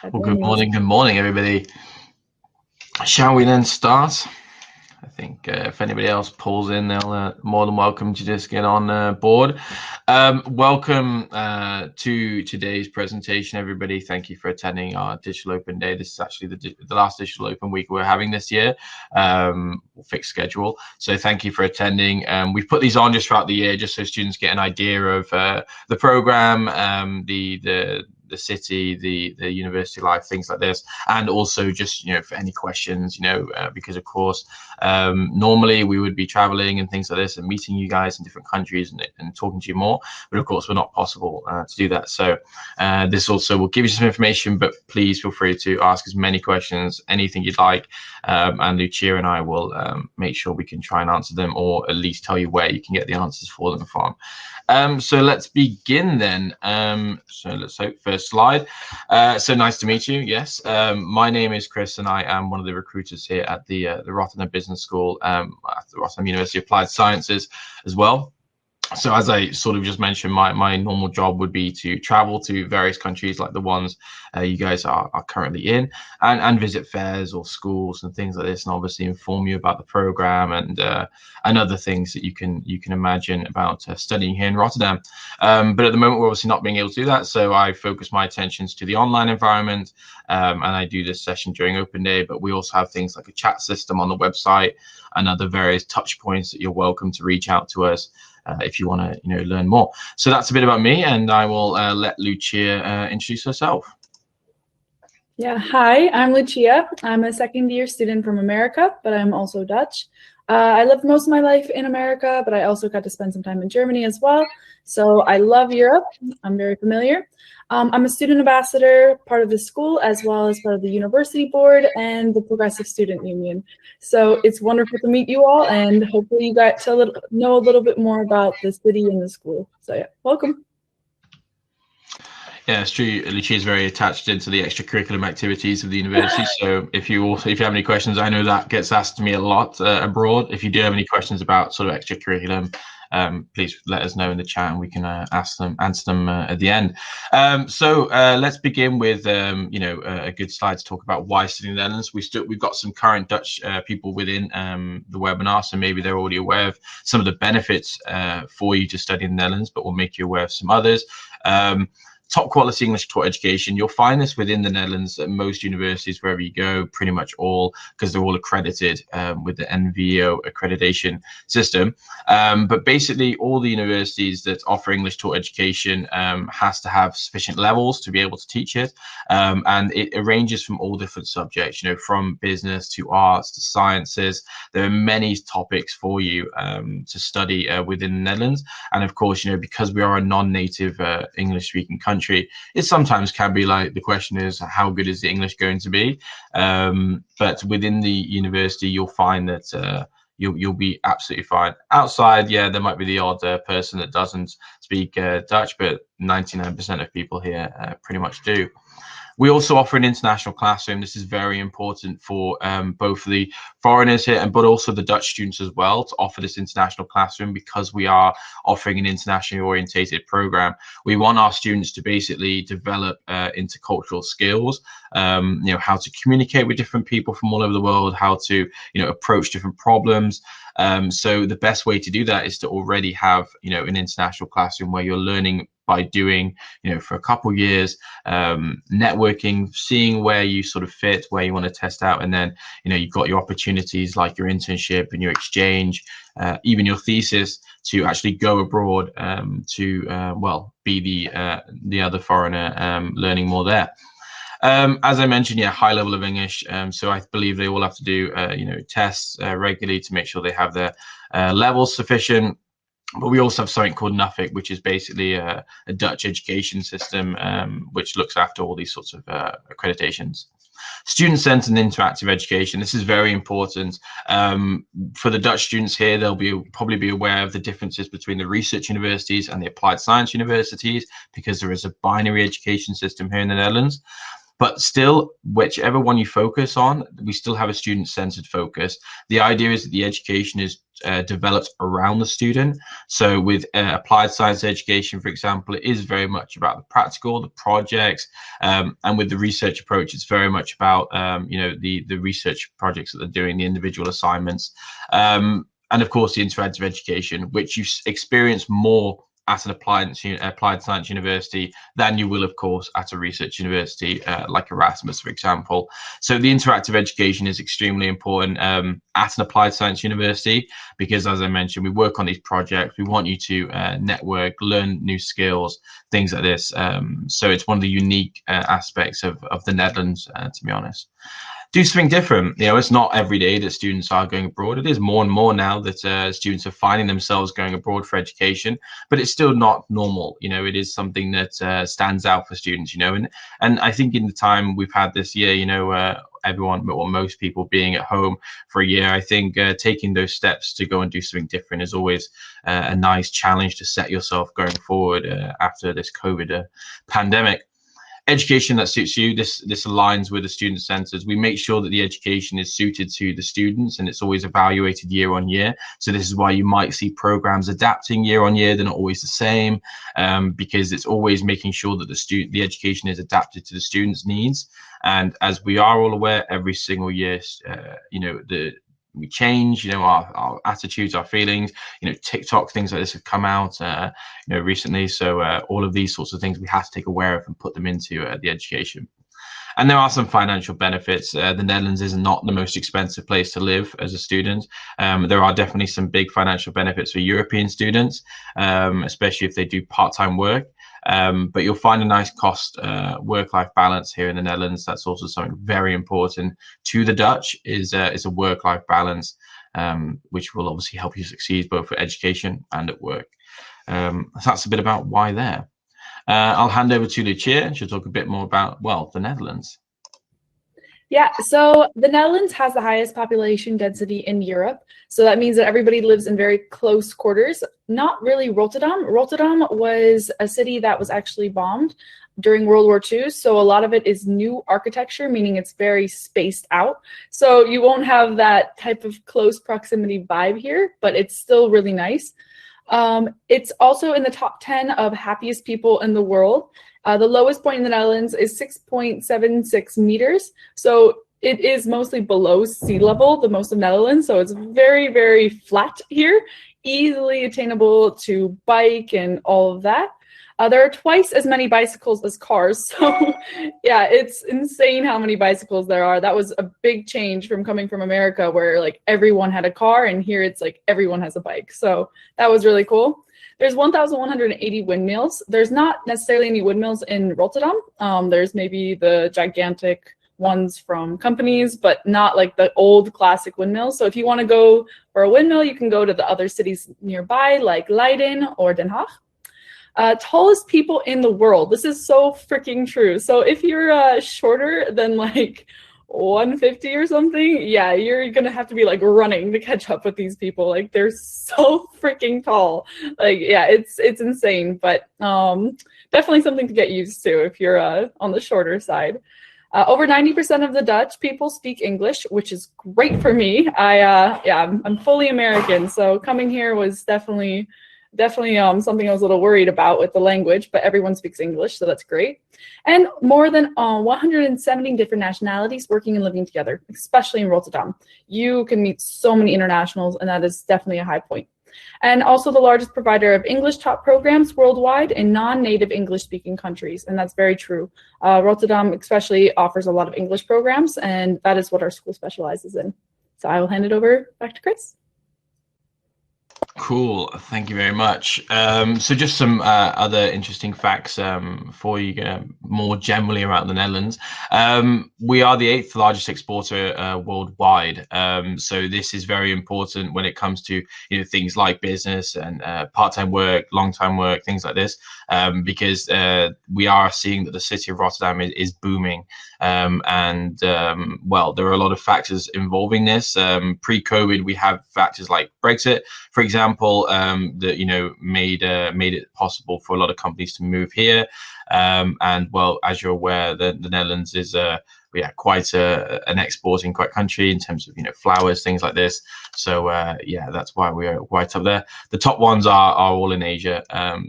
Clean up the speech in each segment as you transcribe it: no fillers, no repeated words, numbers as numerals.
Well, good morning, everybody. Shall we then start? I think if anybody else pulls in, they'll more than welcome to just get on board. Welcome to today's presentation, everybody. Thank you for attending our Digital Open Day. This is actually the last Digital Open week we're having this year, fixed schedule. So thank you for attending. We've put these on just throughout the year, just so students get an idea of the program, the city, the university life, things like this, and also just for any questions, because of course normally we would be traveling and things like this and meeting you guys in different countries and talking to you more, but of course we're not possible to do that. So this also will give you some information, but please feel free to ask as many questions, anything you'd like, and Lucia and I will make sure we can try and answer them, or at least tell you where you can get the answers for them from. So let's begin then. So let's hope first slide. So nice to meet you. Yes, my name is Chris, and I am one of the recruiters here at the Rotterdam Business School at the Rotterdam University of Applied Sciences as well. So as I sort of just mentioned, my normal job would be to travel to various countries like the ones you guys are currently in, and visit fairs or schools and things like this, and obviously inform you about the program and other things that you can imagine about studying here in Rotterdam. But at the moment, we're obviously not being able to do that, so I focus my attentions to the online environment, and I do this session during Open Day. But we also have things like a chat system on the website and other various touch points that you're welcome to reach out to us if you want to learn more. So that's a bit about me, and I will let Lucia introduce herself. Yeah, hi, I'm Lucia. I'm a second-year student from America, but I'm also Dutch. I lived most of my life in America, but I also got to spend some time in Germany as well. So I love Europe. I'm very familiar. I'm a student ambassador, part of the school, as well as part of the university board and the Progressive Student Union. So it's wonderful to meet you all, and hopefully you got to know a little bit more about the city and the school. So yeah, welcome. Yeah, it's true. Lucia is very attached into the extracurricular activities of the university. So if you have any questions, I know that gets asked to me a lot abroad. If you do have any questions about sort of extracurriculum, please let us know in the chat, and we can answer them at the end. So let's begin with a good slide to talk about why studying the Netherlands. We've got some current Dutch people within the webinar, so maybe they're already aware of some of the benefits for you to study in the Netherlands, but we'll make you aware of some others. Top quality English taught education. You'll find this within the Netherlands at most universities, wherever you go, pretty much all, because they're all accredited with the NVO accreditation system. But basically all the universities that offer English taught education has to have sufficient levels to be able to teach it. And it ranges from all different subjects, from business to arts to sciences. There are many topics for you to study within the Netherlands. And of course, because we are a non-native English speaking country, it sometimes can be like, the question is, how good is the English going to be? But within the university, you'll find that you'll be absolutely fine. Outside, yeah, there might be the odd person that doesn't speak Dutch, but 99% of people here pretty much do. We also offer an international classroom. This is very important for both the foreigners here, but also the Dutch students as well, to offer this international classroom, because we are offering an internationally orientated program. We want our students to basically develop intercultural skills, how to communicate with different people from all over the world, how to approach different problems. So the best way to do that is to already have an international classroom where you're learning by doing, for a couple of years, networking, seeing where you sort of fit, where you want to test out, and then you've got your opportunities like your internship and your exchange, even your thesis, to actually go abroad to be the other foreigner learning more there. As I mentioned, yeah, high level of English. So I believe they all have to do tests regularly to make sure they have their levels sufficient. But we also have something called NUFIC, which is basically a Dutch education system which looks after all these sorts of accreditations. Student-centered and interactive education. This is very important. For the Dutch students here, they'll probably be aware of the differences between the research universities and the applied science universities, because there is a binary education system here in the Netherlands. But still, whichever one you focus on, we still have a student-centered focus. The idea is that the education is developed around the student. So with applied science education, for example, it is very much about the practical, the projects, and with the research approach, it's very much about the research projects that they're doing, the individual assignments, and of course the interactive education, which you experience more at an applied science university than you will, of course, at a research university like Erasmus, for example. So the interactive education is extremely important at an applied science university because, as I mentioned, we work on these projects. We want you to network, learn new skills, things like this. So it's one of the unique aspects of the Netherlands, to be honest. Do something different. It's not every day that students are going abroad. It is more and more now that students are finding themselves going abroad for education, but it's still not normal. It is something that stands out for students, and I think in the time we've had this year, everyone or most people being at home for a year, I think taking those steps to go and do something different is always a nice challenge to set yourself going forward after this COVID pandemic. Education that suits you, this aligns with the student centers. We make sure that the education is suited to the students, and it's always evaluated year on year. So this is why you might see programs adapting year on year. They're not always the same, because it's always making sure that the education is adapted to the students' needs. And as we are all aware, every single year, we change, our attitudes, our feelings, TikTok, things like this have come out, recently. So all of these sorts of things we have to take aware of and put them into the education. And there are some financial benefits. The Netherlands is not the most expensive place to live as a student. There are definitely some big financial benefits for European students, especially if they do part-time work. But you'll find a nice cost work-life balance here in the Netherlands. That's also something very important to the Dutch is a work-life balance, which will obviously help you succeed both for education and at work. That's a bit about why there. I'll hand over to Lucia. She'll talk a bit more about, the Netherlands. Yeah, so the Netherlands has the highest population density in Europe. So that means that everybody lives in very close quarters. Not really Rotterdam. Rotterdam was a city that was actually bombed during World War II. So a lot of it is new architecture, meaning it's very spaced out. So you won't have that type of close proximity vibe here, but it's still really nice. It's also in the top 10 of happiest people in the world. The lowest point in the Netherlands is 6.76 meters. So it is mostly below sea level, the most of Netherlands. So it's very, very flat here, easily attainable to bike and all of that. There are twice as many bicycles as cars. So yeah, it's insane how many bicycles there are. That was a big change from coming from America where like everyone had a car, and here it's like everyone has a bike. So that was really cool. There's 1,180 windmills. There's not necessarily any windmills in Rotterdam. There's maybe the gigantic ones from companies, but not like the old classic windmills. So if you want to go for a windmill, you can go to the other cities nearby, like Leiden or Den Haag. Tallest people in the world. This is so freaking true. So if you're shorter than like 150 or something, yeah, you're gonna have to be like running to catch up with these people. Like they're so freaking tall. Like yeah, it's insane, but definitely something to get used to if you're on the shorter side. Over 90% of the Dutch people speak English, which is great for me. I'm fully American, so coming here was definitely something I was a little worried about with the language, but everyone speaks English, so that's great. And more than 170 different nationalities working and living together, especially in Rotterdam. You can meet so many internationals, and that is definitely a high point. And also the largest provider of English taught programs worldwide in non-native English-speaking countries, and that's very true. Rotterdam especially offers a lot of English programs, and that is what our school specializes in. So I will hand it over back to Chris. Cool, thank you very much. So just some other interesting facts for you more generally around the Netherlands. We are the 8th largest exporter worldwide. So this is very important when it comes to things like business and part-time work, long-time work, things like this, because we are seeing that the city of Rotterdam is booming. There are a lot of factors involving this. Pre-COVID, we have factors like Brexit, for example. example, that made it possible for a lot of companies to move here. And well, as you're aware, the Netherlands is quite an exporting country in terms of flowers, things like this. So that's why we're right up there. The top ones are all in Asia.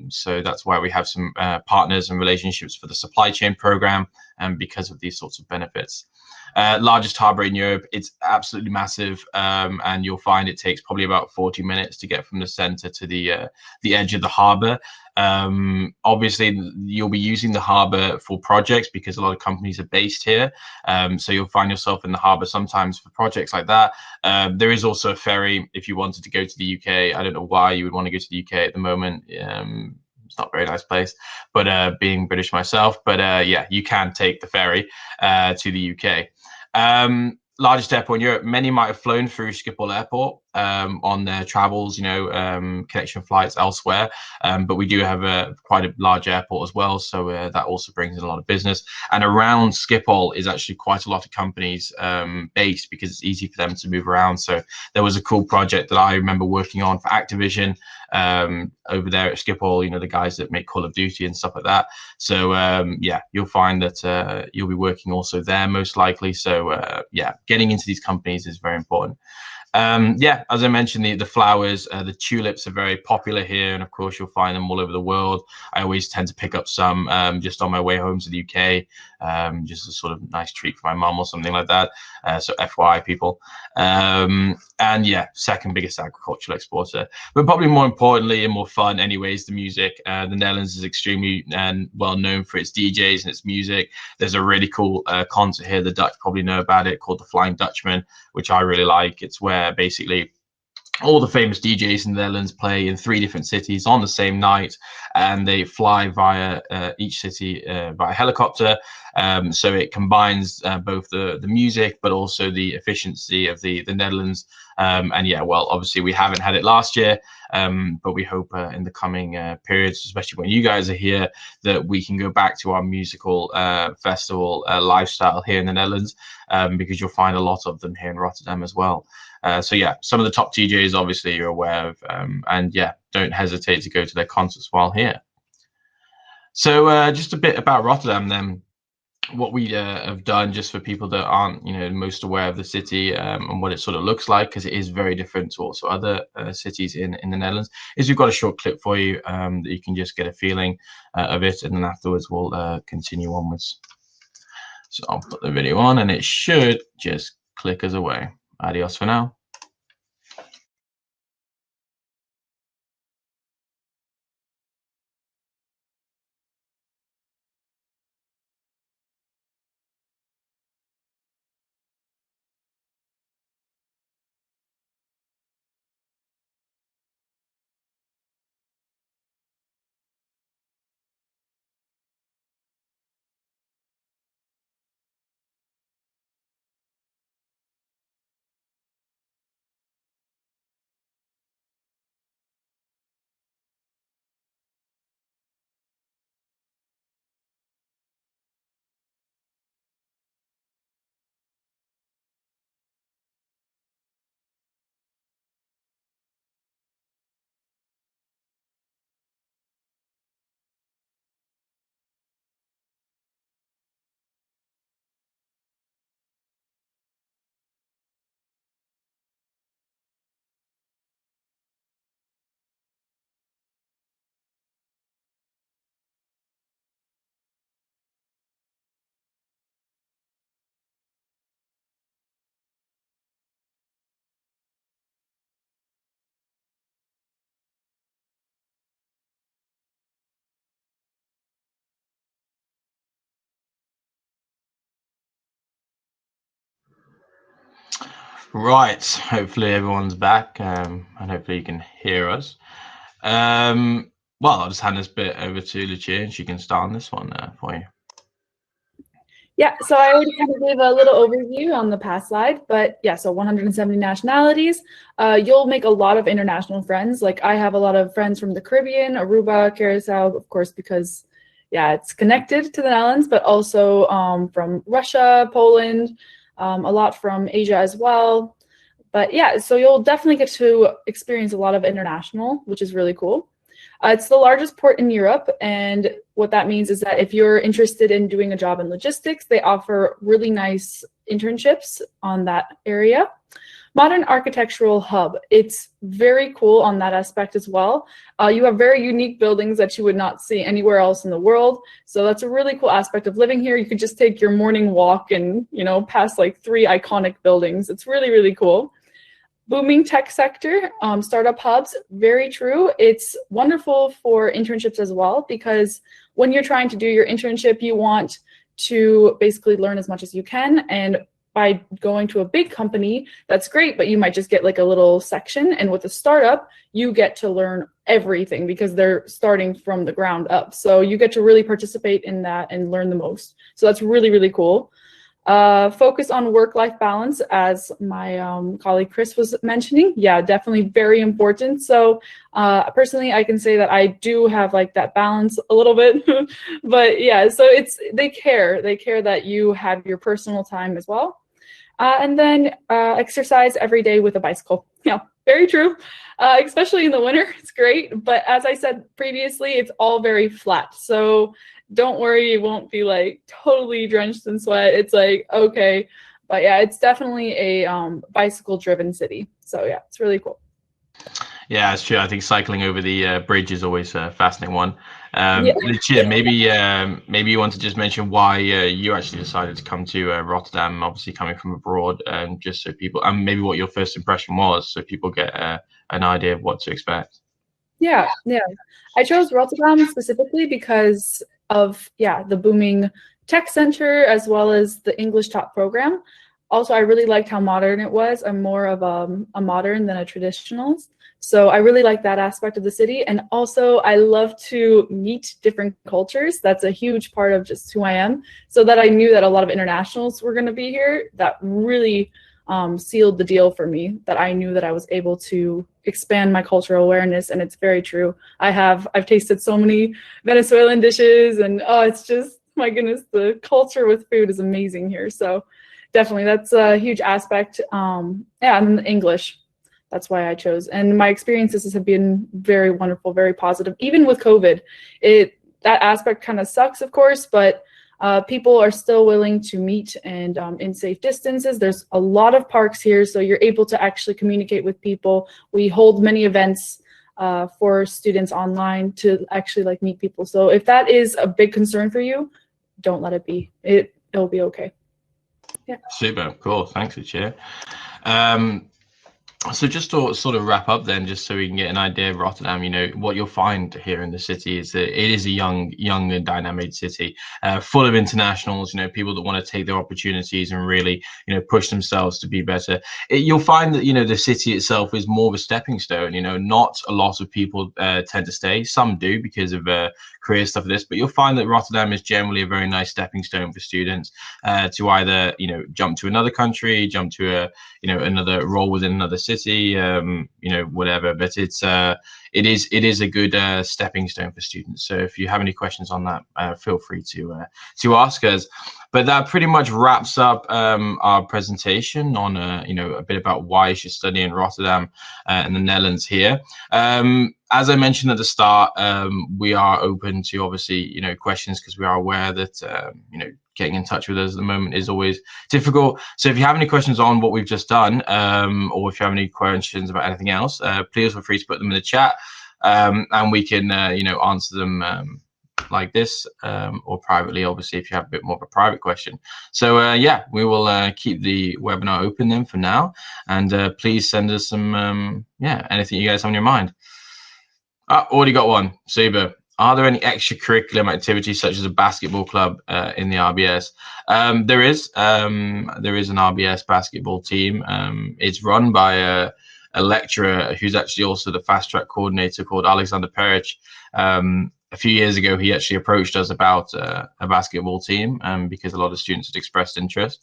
So that's why we have some partners and relationships for the supply chain program, and because of these sorts of benefits. Largest harbour in Europe. It's absolutely massive, and you'll find it takes probably about 40 minutes to get from the centre to the edge of the harbour. Obviously, you'll be using the harbour for projects because a lot of companies are based here. So you'll find yourself in the harbour sometimes for projects like that. There is also a ferry if you wanted to go to the UK. I don't know why you would want to go to the UK at the moment. It's not a very nice place, but being British myself, but you can take the ferry to the UK. Largest airport in Europe. Many might have flown through Schiphol Airport on their travels, connection flights elsewhere. But we do have quite a large airport as well, so that also brings in a lot of business. And around Schiphol is actually quite a lot of companies based, because it's easy for them to move around. So there was a cool project that I remember working on for Activision over there at Schiphol, the guys that make Call of Duty and stuff like that. So you'll find that you'll be working also there most likely. So getting into these companies is very important. As I mentioned, the flowers, the tulips are very popular here, and of course you'll find them all over the world. I always tend to pick up some just on my way home to the UK, just a sort of nice treat for my mum or something like that. So FYI, people. Second biggest agricultural exporter, but probably more importantly and more fun anyways, the music. The Netherlands is extremely well known for its DJs and its music. There's a really cool concert here, the Dutch probably know about it, called the Flying Dutchman, which I really like. It's where basically all the famous DJs in the Netherlands play in 3 different cities on the same night, and they fly via each city by helicopter. So it combines both the music, but also the efficiency of the Netherlands. Obviously we haven't had it last year, but we hope in the coming periods, especially when you guys are here, that we can go back to our musical festival lifestyle here in the Netherlands, because you'll find a lot of them here in Rotterdam as well. Some of the top DJs obviously you're aware of, don't hesitate to go to their concerts while here. So just a bit about Rotterdam then. What we have done, just for people that aren't most aware of the city and what it sort of looks like, because it is very different to also other cities in the Netherlands, is we've got a short clip for you that you can just get a feeling of it, and then afterwards we'll continue onwards. So I'll put the video on and it should just click us away. Adios for now. Right, hopefully everyone's back, and hopefully you can hear us. I'll just hand this bit over to Lucia and she can start on this one for you. Yeah, so I already kind of gave a little overview on the past slide, but so 170 nationalities. You'll make a lot of international friends. Like I have a lot of friends from the Caribbean, Aruba, Curacao, of course, because it's connected to the Netherlands, but also from Russia, Poland, a lot from Asia as well. But yeah, so you'll definitely get to experience a lot of international, which is really cool. It's the largest port in Europe, and what that means is that if you're interested in doing a job in logistics, they offer really nice internships on that area. Modern architectural hub. It's very cool on that aspect as well. You have very unique buildings that you would not see anywhere else in the world. So that's a really cool aspect of living here. You could just take your morning walk and, pass like 3 iconic buildings. It's really, really cool. Booming tech sector, startup hubs, very true. It's wonderful for internships as well, because when you're trying to do your internship, you want to basically learn as much as you can. And by going to a big company, that's great, but you might just get like a little section. And with a startup, you get to learn everything because they're starting from the ground up. So you get to really participate in that and learn the most. So that's really, really cool. Focus on work-life balance, as my colleague Chris was mentioning. Yeah, definitely very important. So personally, I can say that I do have like that balance a little bit, but yeah, so they care that you have your personal time as well. And then exercise every day with a bicycle. Yeah, very true. Especially in the winter, it's great. But as I said previously, it's all very flat. So don't worry, you won't be like totally drenched in sweat. It's like, okay. But yeah, it's definitely a bicycle driven city. So yeah, it's really cool. Yeah, it's true. I think cycling over the bridge is always a fascinating one. Yeah. Lucia, maybe you want to just mention why you actually decided to come to Rotterdam, obviously coming from abroad, just so people, and maybe what your first impression was, so people get an idea of what to expect. Yeah. I chose Rotterdam specifically because of the booming tech center as well as the English taught program. Also, I really liked how modern it was. I'm more of a modern than a traditionalist. So I really like that aspect of the city. And also I love to meet different cultures. That's a huge part of just who I am. So that I knew that a lot of internationals were going to be here. That really sealed the deal for me, that I knew that I was able to expand my cultural awareness. And it's very true. I've tasted so many Venezuelan dishes, and it's just, my goodness, the culture with food is amazing here. So definitely that's a huge aspect. And English. That's why I chose. And my experiences have been very wonderful, very positive. Even with COVID, that aspect kind of sucks, of course, but people are still willing to meet and in safe distances. There's a lot of parks here, so you're able to actually communicate with people. We hold many events for students online to actually like meet people. So if that is a big concern for you, don't let it be. It'll be okay. Yeah. Super cool. Thanks, Lucia. So just to sort of wrap up then, just so we can get an idea of Rotterdam, what you'll find here in the city is that it is a young and dynamic city, full of internationals, people that want to take their opportunities and really, push themselves to be better. You'll find that, the city itself is more of a stepping stone. Not a lot of people tend to stay. Some do because of career stuff like this, but you'll find that Rotterdam is generally a very nice stepping stone for students to either, jump to another country, jump to another role within another city, whatever. But it is a good stepping stone for students. So if you have any questions on that, feel free to ask us. But that pretty much wraps up our presentation on a bit about why you should study in Rotterdam in the Netherlands here. As I mentioned at the start, we are open to obviously questions, because we are aware that getting in touch with us at the moment is always difficult. So if you have any questions on what we've just done, or if you have any questions about anything else, please feel free to put them in the chat, and we can answer them like this, or privately, obviously, if you have a bit more of a private question. So we will keep the webinar open then for now, and please send us some anything you guys have on your mind. Already got one. Super. Are there any extracurricular activities such as a basketball club in the RBS? There is an RBS basketball team. It's run by a lecturer who's actually also the fast track coordinator, called Alexander Peric. A few years ago, he actually approached us about a basketball team because a lot of students had expressed interest.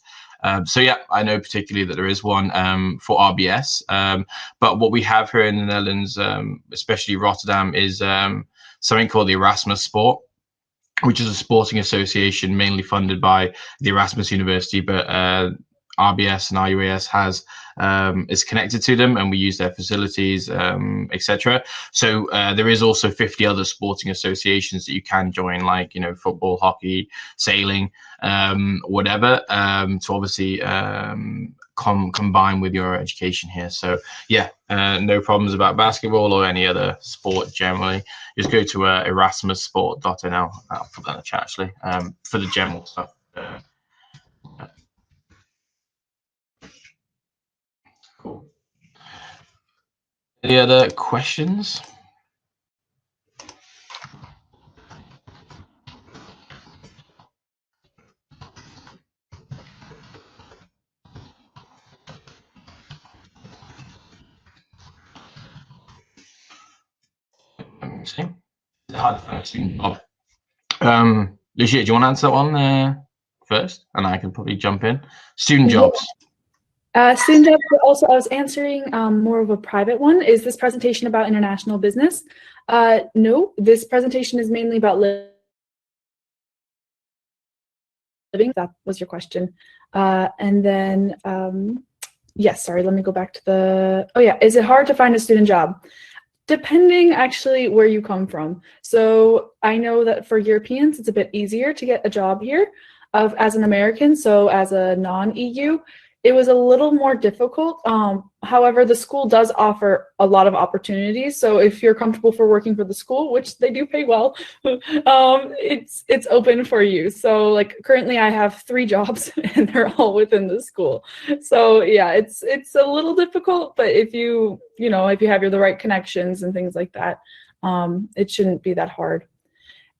So yeah, I know particularly that there is one for RBS. But what we have here in the Netherlands, especially Rotterdam, is something called the Erasmus Sport, which is a sporting association mainly funded by the Erasmus University, but RBS and RUAS has is connected to them, and we use their facilities, etc. So there is also 50 other sporting associations that you can join, like football, hockey, sailing, whatever, to obviously combine with your education here. So yeah, no problems about basketball or any other sport generally. Just go to erasmussport.nl. I'll put that in the chat actually, for the general stuff. Cool. Any other questions? Let me see. Hard to find a student job. Lucia, do you want to answer that one first, and I can probably jump in? Student jobs. Student jobs, but also I was answering more of a private one. Is this presentation about international business? No, this presentation is mainly about living. That was your question. And then, yes, sorry, let me go back to the, oh yeah, is it hard to find a student job? Depending actually where you come from. So I know that for Europeans, it's a bit easier to get a job here as an American. So as a non-EU, it was a little more difficult. However, the school does offer a lot of opportunities. So if you're comfortable for working for the school, which they do pay well, it's open for you. So like currently I have 3 jobs and they're all within the school. So yeah, it's a little difficult, but if you have the right connections and things like that, it shouldn't be that hard.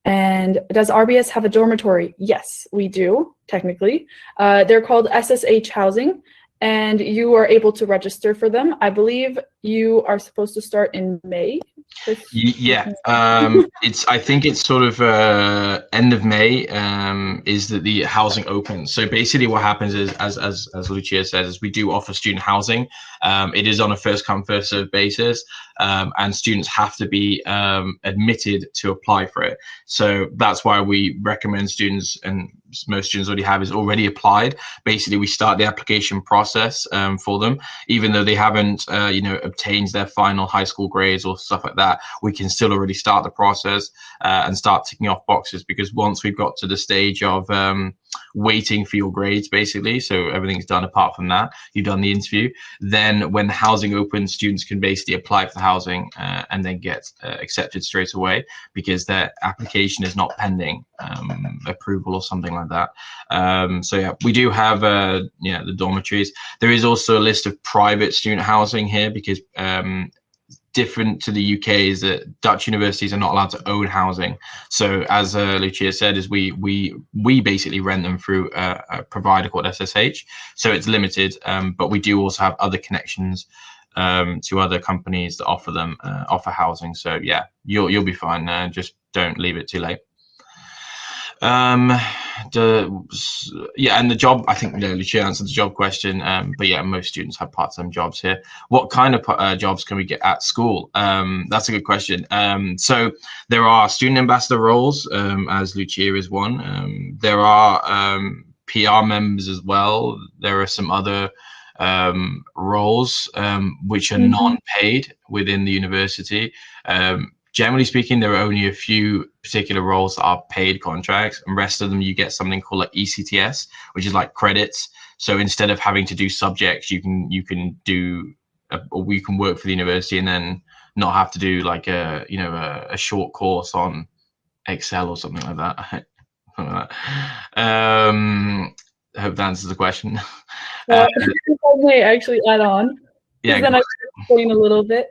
And does RBS have a dormitory? Yes, we do, technically. They're called SSH housing, and you are able to register for them. I believe you are supposed to start in May. Yeah, I think it's sort of end of May is that the housing opens. So basically what happens is, as Lucia says, is we do offer student housing. It is on a first come first served basis, and students have to be admitted to apply for it. So that's why we recommend students, and most students already applied. Basically we start the application process for them, even though they haven't obtained their final high school grades or stuff like that. We can still already start the process and start ticking off boxes, because once we've got to the stage of waiting for your grades, basically, so everything's done apart from that, you've done the interview, then when the housing opens, students can basically apply for the housing and then get accepted straight away, because their application is not pending approval or something like that. So yeah, we do have the dormitories. There is also a list of private student housing here, because different to the UK is that Dutch universities are not allowed to own housing. So as Lucia said, is we basically rent them through a provider called SSH. So it's limited, but we do also have other connections to other companies that offer housing. So yeah, you'll be fine. Just don't leave it too late. And the job, I think Lucia answered the job question, but yeah, most students have part-time jobs here. What kind of jobs can we get at school? That's a good question. So there are student ambassador roles, as Lucia is one. There are PR members as well. There are some other roles which are non-paid within the university. Generally speaking, there are only a few particular roles that are paid contracts, and rest of them you get something called like ECTS, which is like credits. So instead of having to do subjects, you can work for the university and then not have to do like a short course on Excel or something like that. I hope that answers the question. If I may actually add on, yeah, then I can explain a little bit.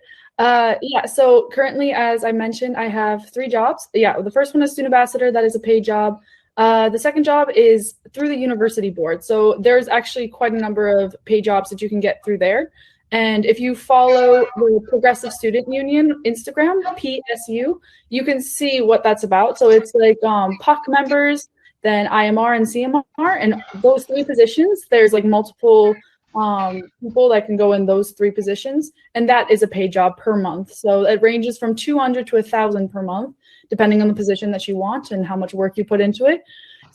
So currently, as I mentioned, I have 3 jobs. Yeah, the first one is student ambassador. That is a paid job. The second job is through the university board. So there's actually quite a number of paid jobs that you can get through there. And if you follow the Progressive Student Union Instagram, PSU, you can see what that's about. So it's like POC members, then IMR and CMR, and those 3 positions, there's like multiple people that can go in those 3 positions, and that is a paid job per month. So it ranges from 200 to 1,000 per month, depending on the position that you want and how much work you put into it.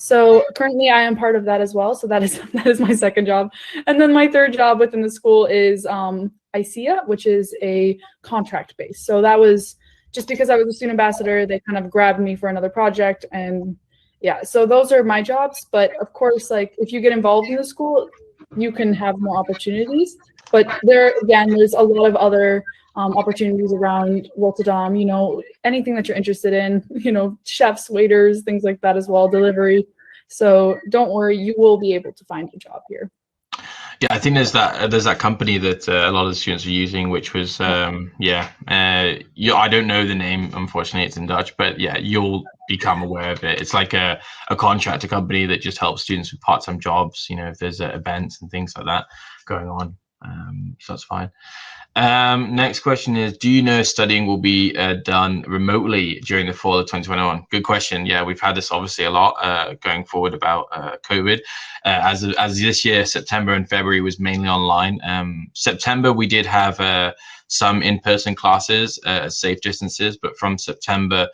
So currently I am part of that as well. So that is my second job. And then my third job within the school is ICEA, which is a contract base. So that was just because I was a student ambassador, they kind of grabbed me for another project. And yeah, so those are my jobs. But of course, like if you get involved in the school, you can have more opportunities. But there's a lot of other opportunities around Rotterdam, you know, anything that you're interested in, you know, chefs, waiters, things like that as well, delivery. So don't worry, you will be able to find a job here. Yeah, I think there's that company that a lot of the students are using, which was I don't know the name, unfortunately, it's in Dutch, but yeah, you'll become aware of it. It's like a contractor company that just helps students with part-time jobs, you know, if there's events and things like that going on. So that's fine. Next question is, do you know studying will be done remotely during the fall of 2021? Good question. Yeah, we've had this obviously a lot going forward about COVID. As this year, September and February was mainly online. September, we did have some in-person classes, safe distances, but from September,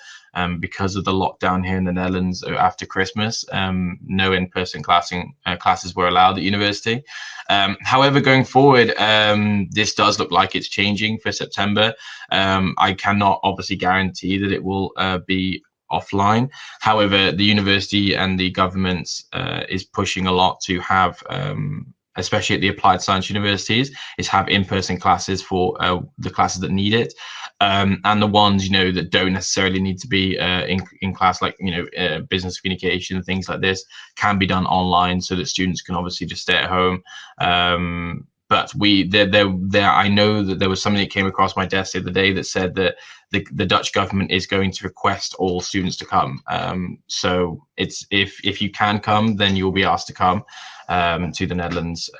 because of the lockdown here in the Netherlands after Christmas, no in-person classes were allowed at university. However, going forward, this does look like it's changing for September. I cannot obviously guarantee that it will be offline. However, the university and the government is pushing a lot to have, especially at the applied science universities, is have in-person classes for the classes that need it. And the ones, you know, that don't necessarily need to be in class, like, you know, business communication, things like this, can be done online so that students can obviously just stay at home. But I know that there was something that came across my desk the other day that said that the Dutch government is going to request all students to come. So it's if you can come, then you'll be asked to come to the Netherlands.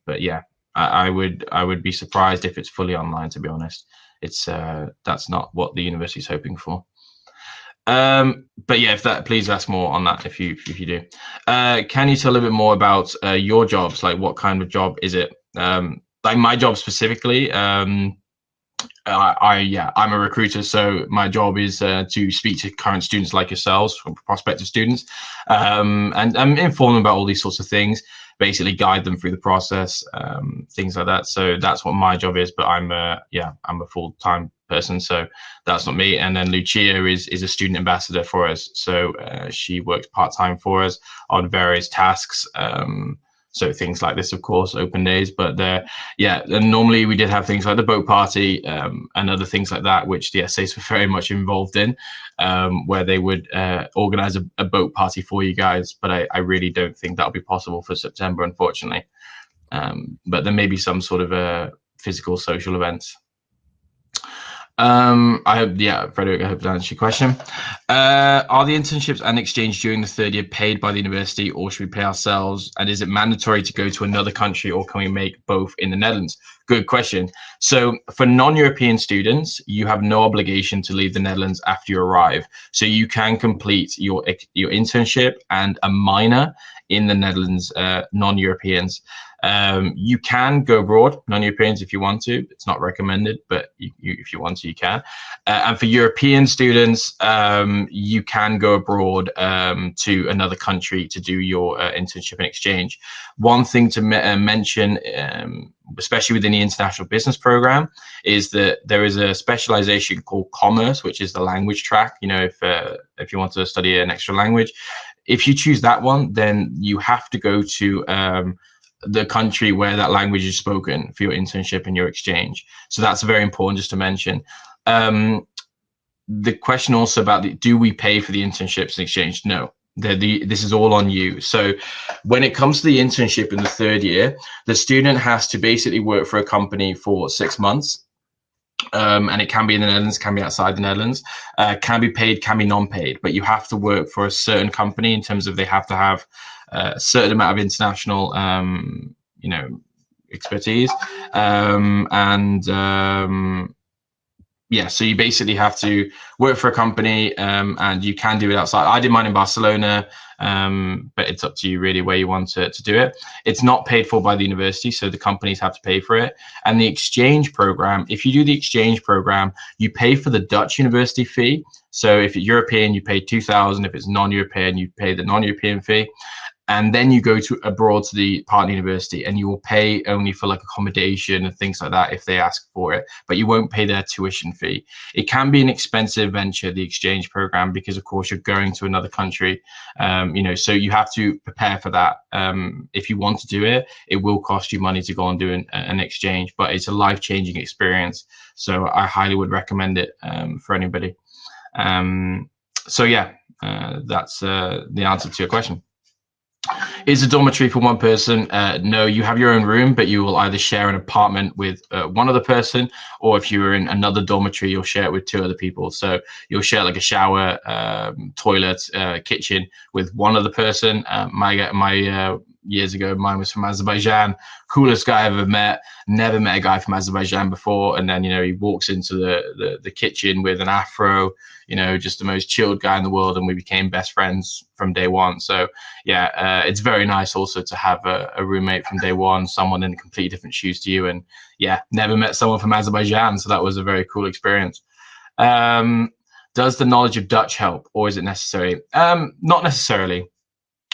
But yeah, I would be surprised if it's fully online, to be honest. It's that's not what the university is hoping for. But yeah, please ask more on that if you do. Can you tell a little bit more about your jobs? Like, what kind of job is it? Like my job specifically, I'm a recruiter, so my job is to speak to current students like yourselves, prospective students, and inform them about all these sorts of things, basically guide them through the process, things like that. So that's what my job is, but I'm a full-time person, so that's not me. And then Lucia is a student ambassador for us, so she works part-time for us on various tasks. So things like this, of course, open days, but and normally we did have things like the boat party and other things like that, which the essays were very much involved in, where they would organize a boat party for you guys. But I really don't think that'll be possible for September, unfortunately. But there may be some sort of a physical social events. Frederick, I hope that answers your question. Are the internships and exchange during the third year paid by the university, or should we pay ourselves? And is it mandatory to go to another country, or can we make both in the Netherlands? Good question. So for non-European students, you have no obligation to leave the Netherlands after you arrive. So you can complete your internship and a minor in the Netherlands, non-Europeans. You can go abroad, non-Europeans, if you want to. It's not recommended, but if you want to, you can. And for European students, you can go abroad to another country to do your internship and exchange. One thing to mention, especially within the international business program, is that there is a specialization called commerce, which is the language track. You know, if you want to study an extra language, if you choose that one, then you have to go to the country where that language is spoken for your internship and your exchange. So that's very important just to mention. The question also about do we pay for the internships and exchange? No, this is all on you. So when it comes to the internship in the third year, the student has to basically work for a company for 6 months. And it can be in the Netherlands, can be outside the Netherlands, can be paid, can be non-paid, but you have to work for a certain company in terms of they have to have a certain amount of international, expertise. Yeah, so you basically have to work for a company, and you can do it outside. I did mine in Barcelona, but it's up to you really where you want to do it. It's not paid for by the university, so the companies have to pay for it. And the exchange program, if you do the exchange program, you pay for the Dutch university fee. So if it's European, you pay 2,000. If it's non-European, you pay the non-European fee. And then you go to abroad to the partner university, and you will pay only for like accommodation and things like that if they ask for it, but you won't pay their tuition fee. It can be an expensive venture, the exchange program, because of course you're going to another country, so you have to prepare for that. If you want to do it, it will cost you money to go and do an exchange, but it's a life-changing experience. So I highly would recommend it for anybody. That's the answer to your question. Is a dormitory for one person? No, you have your own room, but you will either share an apartment with one other person, or if you were in another dormitory, you'll share it with two other people. So you'll share like a shower, toilet, kitchen with one other person. My years ago, mine was from Azerbaijan. Coolest guy I've ever met. Never met a guy from Azerbaijan before. And then, he walks into the kitchen with an afro, just the most chilled guy in the world. And we became best friends from day one. So yeah, it's very nice also to have a roommate from day one, someone in completely different shoes to you. And yeah, never met someone from Azerbaijan. So that was a very cool experience. Does the knowledge of Dutch help, or is it necessary? Not necessarily.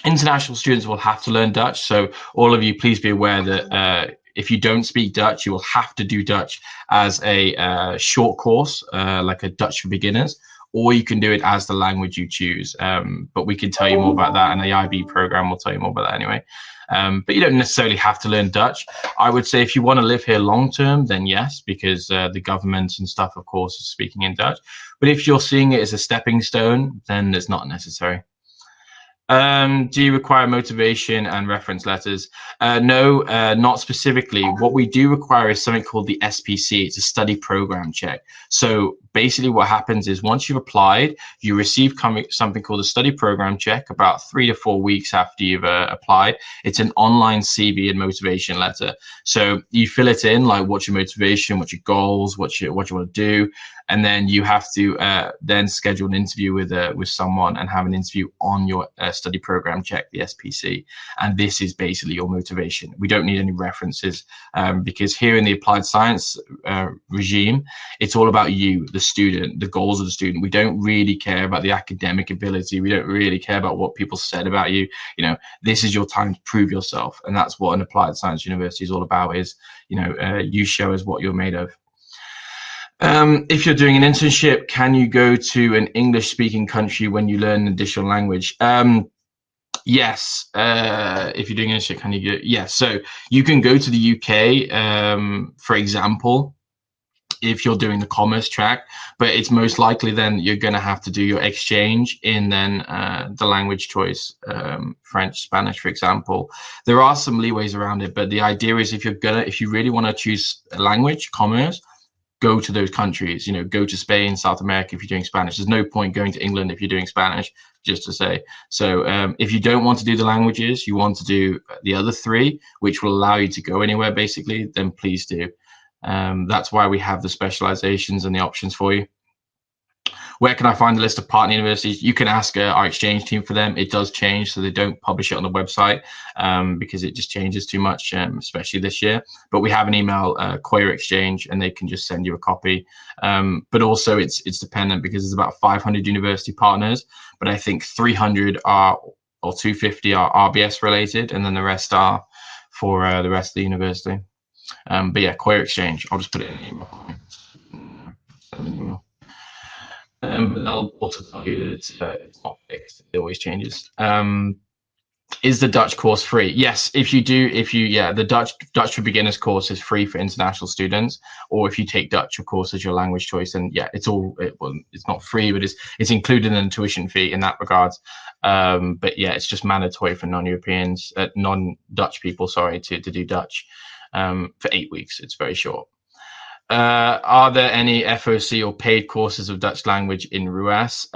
International students will have to learn Dutch. So all of you, please be aware that if you don't speak Dutch, you will have to do Dutch as a short course, like a Dutch for beginners, or you can do it as the language you choose. But we can tell you more about that, and the IB program will tell you more about that anyway. But you don't necessarily have to learn Dutch. I would say if you want to live here long term, then yes, because the government and stuff, of course, is speaking in Dutch. But if you're seeing it as a stepping stone, then it's not necessary. Do you require motivation and reference letters? No, not specifically. What we do require is something called the SPC. It's a study program check. So basically what happens is once you've applied, you receive something called a study program check about 3 to 4 weeks after you've applied. It's an online CV and motivation letter. So you fill it in, like what's your motivation, what's your goals, what you want to do. And then you have to then schedule an interview with someone and have an interview on your study program check, the SPC. And this is basically your motivation. We don't need any references because here in the applied science regime, it's all about you, the student, the goals of the student. We don't really care about the academic ability. We don't really care about what people said about you. This is your time to prove yourself. And that's what an applied science university is all about, is, you show us what you're made of. If you're doing an internship, can you go to an English-speaking country when you learn an additional language? Yes. If you're doing an internship, can you go? Yes. So you can go to the UK, for example, if you're doing the commerce track, but it's most likely then you're going to have to do your exchange in then the language choice, French, Spanish, for example. There are some leeways around it, but the idea is if you really want to choose a language, commerce, go to those countries, go to Spain, South America if you're doing Spanish. There's no point going to England if you're doing Spanish, just to say. So if you don't want to do the languages, you want to do the other three, which will allow you to go anywhere basically, then please do. That's why we have the specializations and the options for you. Where can I find the list of partner universities? You can ask our exchange team for them. It does change, so they don't publish it on the website because it just changes too much, especially this year. But we have an email, CoIA Exchange, and they can just send you a copy. But also it's dependent because there's about 500 university partners, but I think 300 or 250 are RBS related, and then the rest are for the rest of the university. But yeah, CoIA Exchange. I'll just put it in the email. But I'll also tell you that it's not fixed. It always changes. Is the Dutch course free? Yes, the Dutch for beginners course is free for international students, or if you take Dutch, of course, as your language choice, and yeah, it's not free, but it's included in the tuition fee in that regards. But yeah, it's just mandatory for non-Europeans, non-Dutch people, sorry, to do Dutch for 8 weeks. It's very short. Are there any FOC or paid courses of Dutch language in RUAS?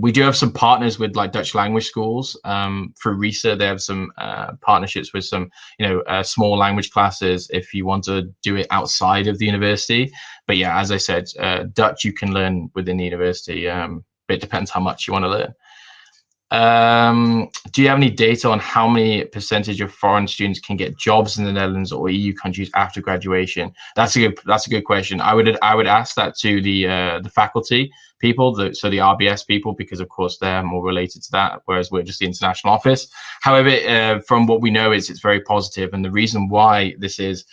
We do have some partners with like Dutch language schools. Through RISA, they have some partnerships with some, small language classes if you want to do it outside of the university. But yeah, as I said, Dutch you can learn within the university. But it depends how much you want to learn. Do you have any data on how many percentage of foreign students can get jobs in the Netherlands or EU countries after graduation? That's a good question. I would ask that to the faculty people, so the RBS people, because of course they're more related to that, whereas we're just the international office. However, from what we know is it's very positive, and the reason why this is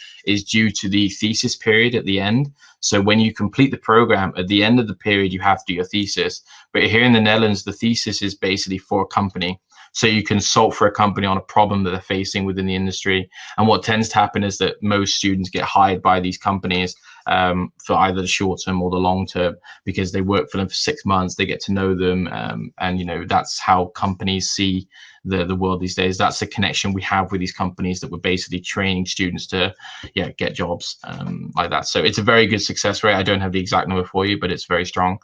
due to the thesis period at the end. So when you complete the program, at the end of the period, you have to do your thesis. But here in the Netherlands, the thesis is basically for a company. So you consult for a company on a problem that they're facing within the industry. And what tends to happen is that most students get hired by these companies for either the short term or the long term, because they work for them for 6 months, they get to know them. And that's how companies see the world these days. That's the connection we have with these companies, that we're basically training students to get jobs like that. So it's a very good success rate. I don't have the exact number for you, but it's very strong.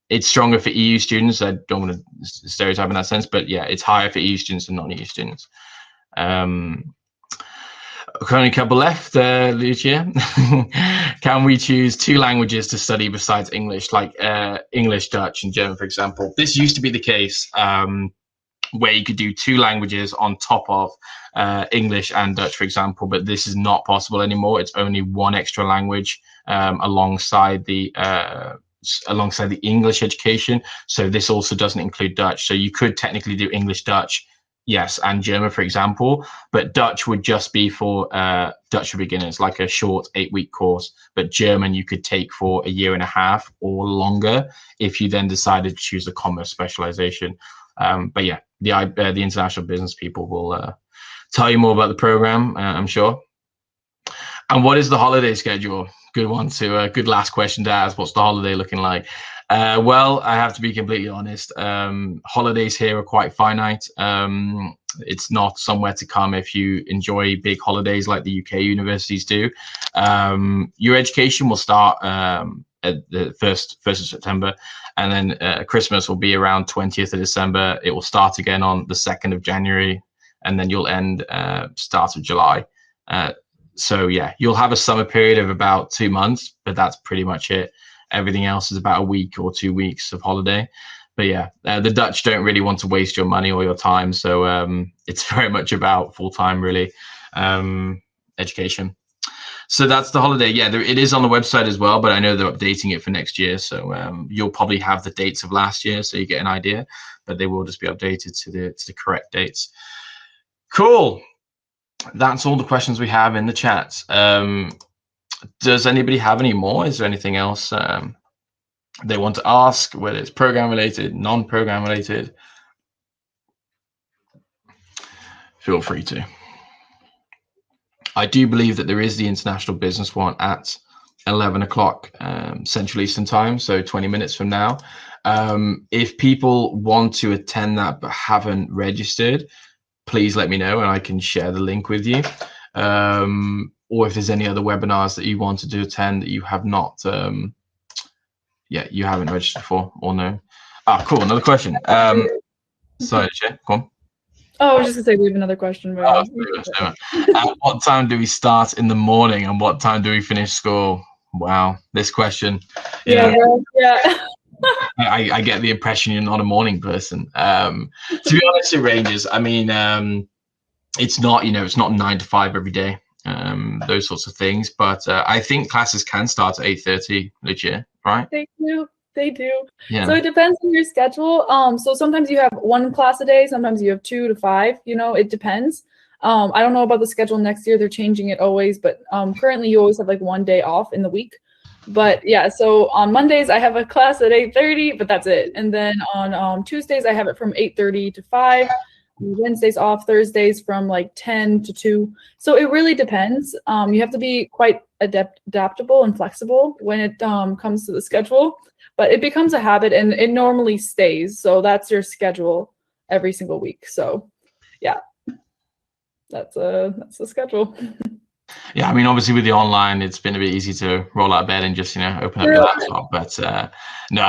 It's stronger for EU students. I don't want to stereotype in that sense, but yeah, it's higher for EU students than non-EU students. Only a couple left, Lucia. Can we choose 2 languages to study besides English, like English, Dutch, and German, for example? This used to be the case, where you could do 2 languages on top of English and Dutch, for example, but this is not possible anymore. It's only 1 extra language alongside the English education. So this also doesn't include Dutch. So you could technically do English, Dutch, yes, and German, for example, but Dutch would just be for Dutch for beginners, like a short 8-week course. But German you could take for 1.5 years or longer if you then decided to choose a commerce specialization. But yeah, the international business people will tell you more about the program, I'm sure. And what is the holiday schedule? Good one to good last question to ask. What's the holiday looking like? Well, I have to be completely honest. Holidays here are quite finite. It's not somewhere to come if you enjoy big holidays like the UK universities do. Your education will start at the 1st of September, and then Christmas will be around 20th of December. It will start again on the 2nd of January, and then you'll end start of July. So yeah, you'll have a summer period of about 2 months, but that's pretty much it. Everything else is about 1 week or 2 weeks of holiday. But yeah, the Dutch don't really want to waste your money or your time. So it's very much about full-time, really, education. So that's the holiday. Yeah, it is on the website as well, but I know they're updating it for next year. So you'll probably have the dates of last year, so you get an idea, but they will just be updated to the correct dates. Cool. That's all the questions we have in the chat. Does anybody have any more? Is there anything else they want to ask, whether it's program related, non-program related? Feel free to. I do believe that there is the international business one at 11 o'clock Central Eastern Time, so 20 minutes from now. If people want to attend that but haven't registered, please let me know and I can share the link with you. Or if there's any other webinars that you wanted to attend that you have not, you haven't registered for, or no. Cool, another question. Sorry, Jay, come on. Oh, I was just gonna say we have another question. Right? At what time do we start in the morning and what time do we finish school? Wow, this question. Yeah. I get the impression you're not a morning person. To be honest, it ranges. I mean, it's not, it's not 9 to 5 every day, those sorts of things. But I think classes can start at 8:30 legit, right? They do. Yeah. So it depends on your schedule. So sometimes you have 1 class a day, sometimes you have 2 to 5, it depends. I don't know about the schedule next year. They're changing it always, but currently you always have like 1 day off in the week. But yeah, so on Mondays I have a class at 8:30, but that's it. And then on Tuesdays I have it from 8:30 to 5. Wednesdays off, Thursdays from like 10 to 2. So it really depends. You have to be quite adaptable and flexible when it comes to the schedule, but it becomes a habit and it normally stays. So that's your schedule every single week. So yeah, that's the schedule. Yeah, I mean, obviously with the online, it's been a bit easy to roll out of bed and just, open up your laptop. But no,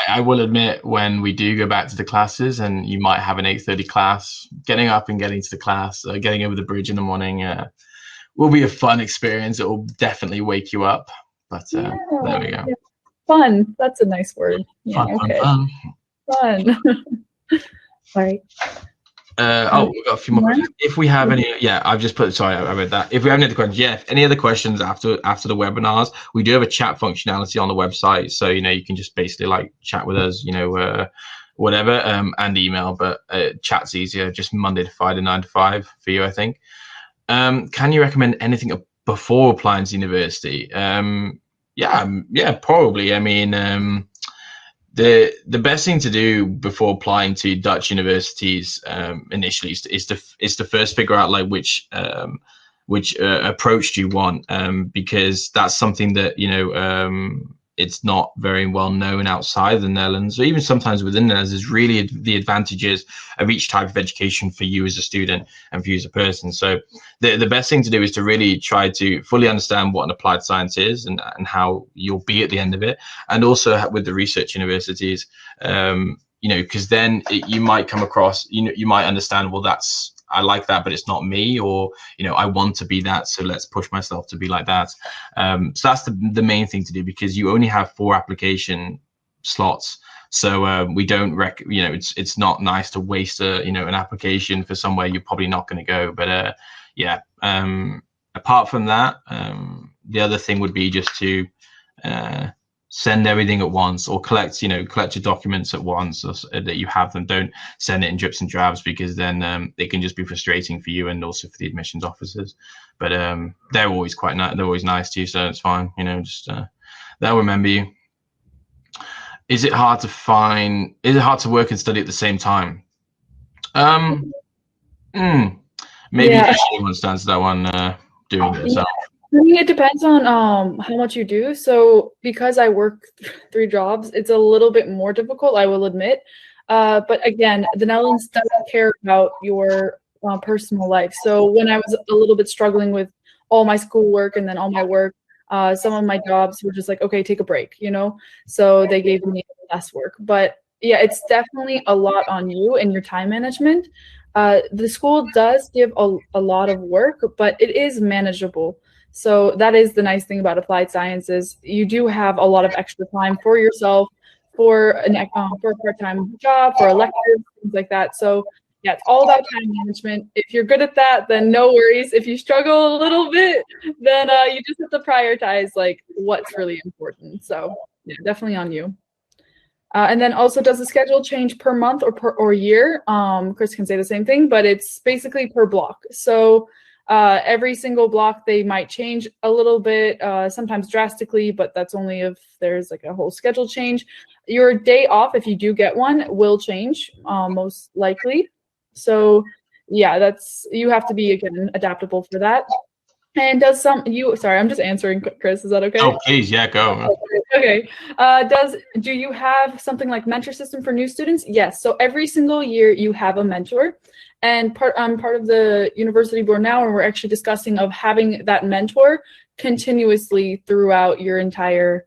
I will admit, when we do go back to the classes and you might have an 8:30 class, getting up and getting to the class, getting over the bridge in the morning will be a fun experience. It will definitely wake you up. But there we go. Yeah. Fun. That's a nice word. Yeah. Fun, Okay. fun. All right. We've got a few more questions. If we have any, I've just put, sorry, I read that. If we have any other questions, any other questions after the webinars, we do have a chat functionality on the website. So, you can just basically like chat with us, whatever, and email, but chat's easier, just Monday to Friday, 9 to 5 for you, I think. Can you recommend anything before applying to university? Probably. I mean, the best thing to do before applying to Dutch universities initially is to first figure out like which approach do you want, because that's something that it's not very well known outside the Netherlands, or even sometimes within the Netherlands, is really the advantages of each type of education for you as a student and for you as a person. So the best thing to do is to really try to fully understand what an applied science is and how you'll be at the end of it. And also with the research universities, because then you might come across, you might understand, well, I like that, but it's not me, or I want to be that, so let's push myself to be like that. So that's the main thing to do, because you only have 4 application slots. So we don't it's not nice to waste an application for somewhere you're probably not going to go. But apart from that, the other thing would be just to send everything at once, or collect your documents at once, so that you have them. Don't send it in drips and drabs, because then it can just be frustrating for you and also for the admissions officers. But they're always quite nice. They're always nice to you, so it's fine. They'll remember you. Is it hard to work and study at the same time? Maybe Ashley wants to answer that one, doing it herself. I mean, it depends on how much you do. So because I work 3 jobs, it's a little bit more difficult, I will admit. But again, the Netherlands doesn't care about your personal life. So when I was a little bit struggling with all my schoolwork and then all my work, some of my jobs were just like, okay, take a break, So they gave me less work. But yeah, it's definitely a lot on you and your time management. The school does give a lot of work, but it is manageable. So that is the nice thing about applied sciences. You do have a lot of extra time for yourself, for a part-time job, for electives, things like that. So yeah, it's all about time management. If you're good at that, then no worries. If you struggle a little bit, then you just have to prioritize like what's really important. So yeah, definitely on you. And then also, does the schedule change per month or year? Chris can say the same thing, but it's basically per block. So every single block, they might change a little bit, sometimes drastically, but that's only if there's like a whole schedule change. Your day off, if you do get one, will change, most likely. So yeah, you have to be, again, adaptable for that. And sorry, I'm just answering, Chris, is that okay? Oh, please, yeah, go. Okay. Do you have something like mentor system for new students? Yes. So every single year you have a mentor, and I'm part of the university board now, and we're actually discussing of having that mentor continuously throughout your entire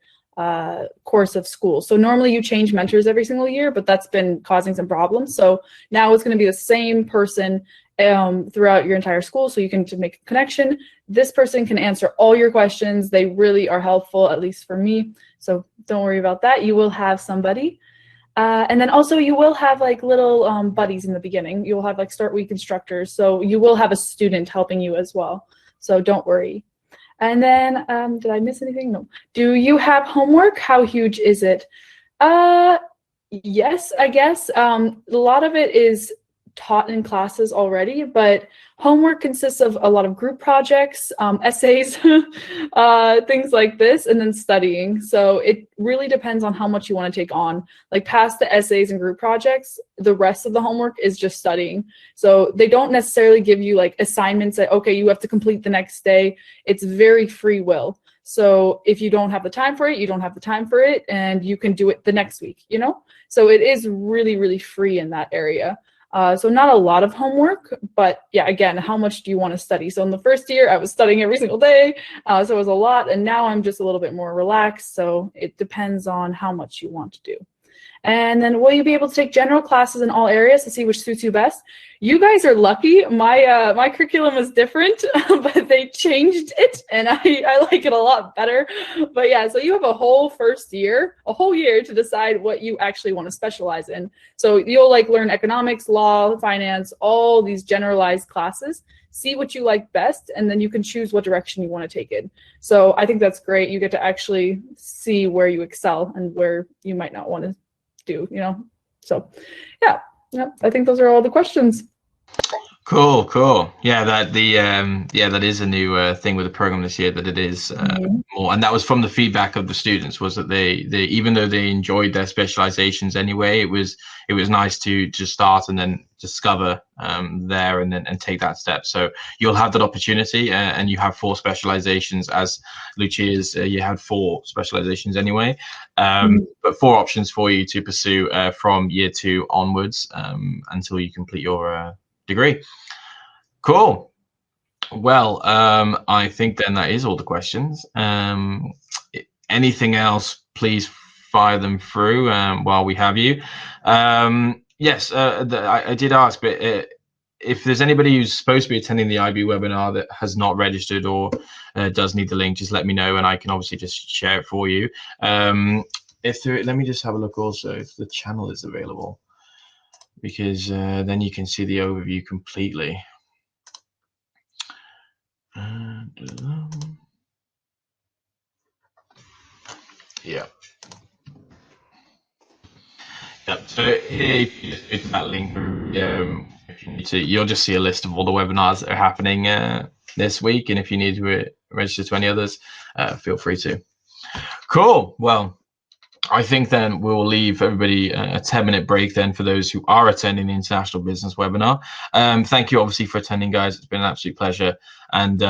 course of school. So normally you change mentors every single year, but that's been causing some problems. So now it's going to be the same person throughout your entire school, so you can just make a connection. This person can answer all your questions. They really are helpful, at least for me. So don't worry about that. You will have somebody. And then also you will have like little buddies in the beginning. You'll have like start week instructors. So you will have a student helping you as well. So don't worry. And then, did I miss anything? No. Do you have homework? How huge is it? Yes, I guess. A lot of it is taught in classes already, but homework consists of a lot of group projects, essays, things like this, and then studying. So it really depends on how much you want to take on. Like past the essays and group projects, the rest of the homework is just studying. So they don't necessarily give you like assignments that, okay, you have to complete the next day. It's very free will. So if you don't have the time for it, you don't have the time for it, and you can do it the next week, So it is really, really free in that area. So not a lot of homework, but yeah, again, how much do you want to study? So in the first year, I was studying every single day, so it was a lot, and now I'm just a little bit more relaxed, so it depends on how much you want to do. And then will you be able to take general classes in all areas to see which suits you best? You guys are lucky. My curriculum is different, but they changed it, and I like it a lot better. But yeah, so you have a whole year to decide what you actually want to specialize in. So you'll like learn economics, law, finance, all these generalized classes. See what you like best, and then you can choose what direction you want to take it. So I think that's great. You get to actually see where you excel and where you might not want to do, so yeah, I think those are all the questions. Cool. Yeah, that is a new thing with the program this year, that it is more, and that was from the feedback of the students, was that they even though they enjoyed their specializations anyway, it was nice to just start and then discover there and take that step. So you'll have that opportunity, and you have 4 specializations, as Lucia's you had 4 specializations anyway, but 4 options for you to pursue from year 2 onwards until you complete your degree. Cool. Well, I think then that is all the questions. Anything else, please fire them through while we have you. Yes, I did ask, but if there's anybody who's supposed to be attending the IB webinar that has not registered or does need the link, just let me know, and I can obviously just share it for you. Let me just have a look also if the channel is available, because then you can see the overview completely. Yeah. So if you just go to that link, if you need to, you'll just see a list of all the webinars that are happening this week, and if you need to register to any others, feel free to. Cool. Well, I think then we'll leave everybody a 10-minute break then for those who are attending the International Business webinar. Thank you obviously for attending, guys. It's been an absolute pleasure. And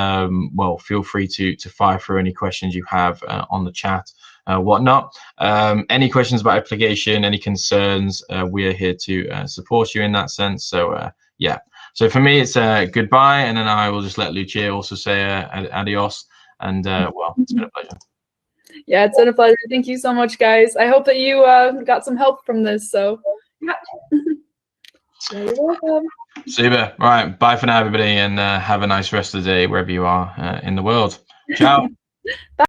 well, feel free to fire through any questions you have on the chat, whatnot. Any questions about application, any concerns, we are here to support you in that sense. So yeah. So for me, it's goodbye, and then I will just let Lucia also say adios. And well, it's been a pleasure. Yeah, it's been a pleasure. Thank you so much, guys. I hope that you got some help from this. So, yeah. You're welcome. Super. All right. Bye for now, everybody, and have a nice rest of the day wherever you are in the world. Ciao. Bye.